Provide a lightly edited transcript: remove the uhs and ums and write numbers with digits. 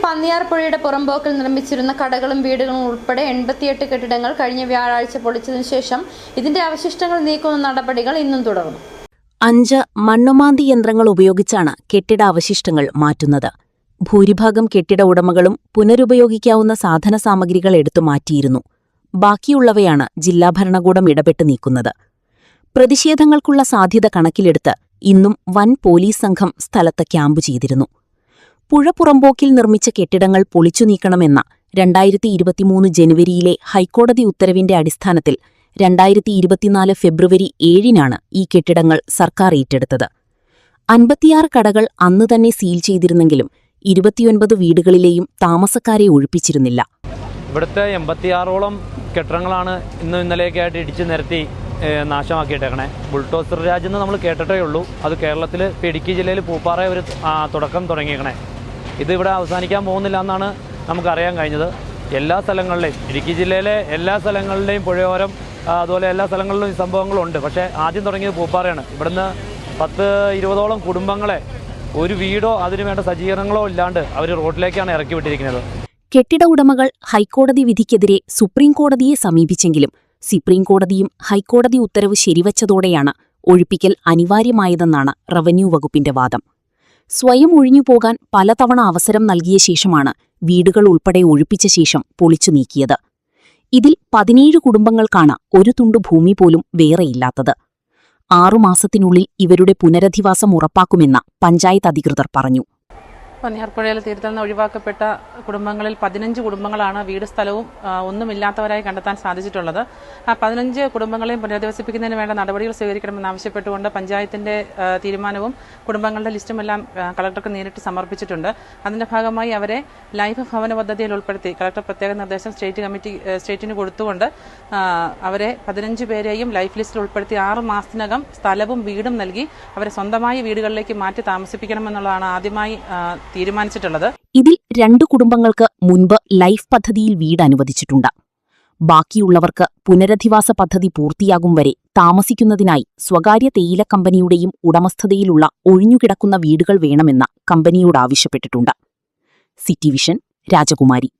പന്നിയാർപ്പുഴയുടെ പുറമ്പോക്കിൽ നിർമ്മിച്ചിരുന്ന കടകളും വീടുകളും ഉൾപ്പെടെ 88 കെട്ടിടങ്ങൾ കഴിഞ്ഞ വ്യാഴാഴ്ച പൊളിച്ചതിനു ശേഷം ഇതിന്റെ അവശിഷ്ടങ്ങൾ നീക്കുന്ന നടപടികൾ ഇന്നും തുടർന്നു. 5 മണ്ണുമാന്തി യന്ത്രങ്ങൾ ഉപയോഗിച്ചാണ് കെട്ടിട അവശിഷ്ടങ്ങൾ മാറ്റുന്നത്. ഭൂരിഭാഗം കെട്ടിട ഉടമകളും പുനരുപയോഗിക്കാവുന്ന സാധനസാമഗ്രികൾ എടുത്തു മാറ്റിയിരുന്നു. ബാക്കിയുള്ളവയാണ് ജില്ലാ ഭരണകൂടം ഇടപെട്ട് നീക്കുന്നത്. പ്രതിഷേധങ്ങൾക്കുള്ള സാധ്യത കണക്കിലെടുത്ത് ഇന്നും വൻ പോലീസ് സംഘം സ്ഥലത്ത് ക്യാമ്പ് ചെയ്തിരുന്നു. പുഴ പുറമ്പോക്കിൽ നിർമ്മിച്ച കെട്ടിടങ്ങൾ പൊളിച്ചു നീക്കണമെന്ന 2023 ജനുവരിയിലെ ഹൈക്കോടതി ഉത്തരവിന്റെ അടിസ്ഥാനത്തിൽ 2024 ഫെബ്രുവരി 7-നാണ് ഈ കെട്ടിടങ്ങൾ സർക്കാർ ഏറ്റെടുത്തത്. 56 കടകൾ അന്ന് തന്നെ സീൽ ചെയ്തിരുന്നെങ്കിലും 29 വീടുകളിലെയും താമസക്കാരെ ഒഴിപ്പിച്ചിരുന്നില്ല. ഇവിടുത്തെ 86ഓളം കെട്ടിടങ്ങളാണ് ഇന്നലെയൊക്കെയായിട്ട് ഇടിച്ചു നിരത്തി നാശമാക്കിയിട്ടേക്കണേ. ബുൾഡോസർ രാജെന്ന് നമ്മൾ കേട്ടിട്ടേ ഉള്ളൂ. അത് കേരളത്തിൽ ഇടുക്കി ജില്ലയിൽ പൂപ്പാറ ഒരു തുടക്കം തുടങ്ങിയേക്കണേ. ഇത് ഇവിടെ അവസാനിക്കാൻ പോകുന്നില്ല എന്നാണ് നമുക്കറിയാൻ കഴിഞ്ഞത്. എല്ലാ സ്ഥലങ്ങളിലെയും ഇടുക്കി ജില്ലയിലെ എല്ലാ സ്ഥലങ്ങളിലെയും പുഴയോരം അതുപോലെ എല്ലാ സ്ഥലങ്ങളിലും ഈ സംഭവങ്ങളുണ്ട്. പക്ഷേ ആദ്യം തുടങ്ങിയത് പൂപ്പാറയാണ്. ഇവിടുന്ന് 10-20ഓളം കുടുംബങ്ങളെ ഒരു വീടോ അതിനു വേണ്ട സജ്ജീകരണങ്ങളോ ഇല്ലാണ്ട് അവർ റോഡിലേക്കാണ് ഇറക്കി വിട്ടിരിക്കുന്നത്. കെട്ടിട ഉടമകൾ ഹൈക്കോടതി വിധിക്കെതിരെ സുപ്രീംകോടതിയെ സമീപിച്ചെങ്കിലും സുപ്രീംകോടതിയും ഹൈക്കോടതി ഉത്തരവ് ശരിവച്ചതോടെയാണ് ഒഴിപ്പിക്കൽ അനിവാര്യമായതെന്നാണ് റവന്യൂ വകുപ്പിന്റെ വാദം. സ്വയം ഒഴിഞ്ഞുപോകാൻ പലതവണ അവസരം നൽകിയ ശേഷമാണ് വീടുകൾ ഉൾപ്പെടെ ഒഴിപ്പിച്ച ശേഷം പൊളിച്ചു നീക്കിയത്. ഇതിൽ 17 കുടുംബങ്ങൾക്കാണ് ഒരു തുണ്ടു ഭൂമി പോലും വേറെയില്ലാത്തത്. 6 മാസത്തിനുള്ളിൽ ഇവരുടെ പുനരധിവാസം ഉറപ്പാക്കുമെന്ന് പഞ്ചായത്ത് അധികൃതർ പറഞ്ഞു. പന്നിയാർപ്പുഴയിലെ തീരത്തിൽ നിന്ന് ഒഴിവാക്കപ്പെട്ട കുടുംബങ്ങളിൽ 15 കുടുംബങ്ങളാണ് വീട് സ്ഥലവും ഒന്നുമില്ലാത്തവരായി കണ്ടെത്താൻ സാധിച്ചിട്ടുള്ളത്. ആ 15 കുടുംബങ്ങളെയും പുനരധിവസിപ്പിക്കുന്നതിന് വേണ്ട നടപടികൾ സ്വീകരിക്കണമെന്നാവശ്യപ്പെട്ടുകൊണ്ട് പഞ്ചായത്തിന്റെ തീരുമാനവും കുടുംബങ്ങളുടെ ലിസ്റ്റുമെല്ലാം കളക്ടർക്ക് നേരിട്ട് സമർപ്പിച്ചിട്ടുണ്ട്. അതിന്റെ ഭാഗമായി അവരെ ലൈഫ് ഭവന പദ്ധതിയിൽ ഉൾപ്പെടുത്തി കളക്ടർ പ്രത്യേക നിർദ്ദേശം സ്റ്റേറ്റിന് കൊടുത്തുകൊണ്ട് അവരെ 15 പേരെയും ലൈഫ് ലിസ്റ്റിൽ ഉൾപ്പെടുത്തി 6 മാസത്തിനകം സ്ഥലവും വീടും നൽകി അവരെ സ്വന്തമായി വീടുകളിലേക്ക് മാറ്റി താമസിപ്പിക്കണമെന്നുള്ളതാണ് ആദ്യമായി തീരുമാനിച്ചിട്ടുള്ളത്. ഇതിൽ 2 കുടുംബങ്ങൾക്ക് മുൻപ് ലൈഫ് പദ്ധതിയിൽ വീട് അനുവദിച്ചിട്ടുണ്ട്. ബാക്കിയുള്ളവർക്ക് പുനരധിവാസ പദ്ധതി പൂർത്തിയാകും വരെ താമസിക്കുന്നതിനായി സ്വകാര്യ തേയില കമ്പനിയുടെയും ഉടമസ്ഥതയിലുള്ള ഒഴിഞ്ഞുകിടക്കുന്ന വീടുകൾ വേണമെന്ന് കമ്പനിയോട് ആവശ്യപ്പെട്ടിട്ടുണ്ട്. സിറ്റി വിഷൻ, രാജകുമാരി.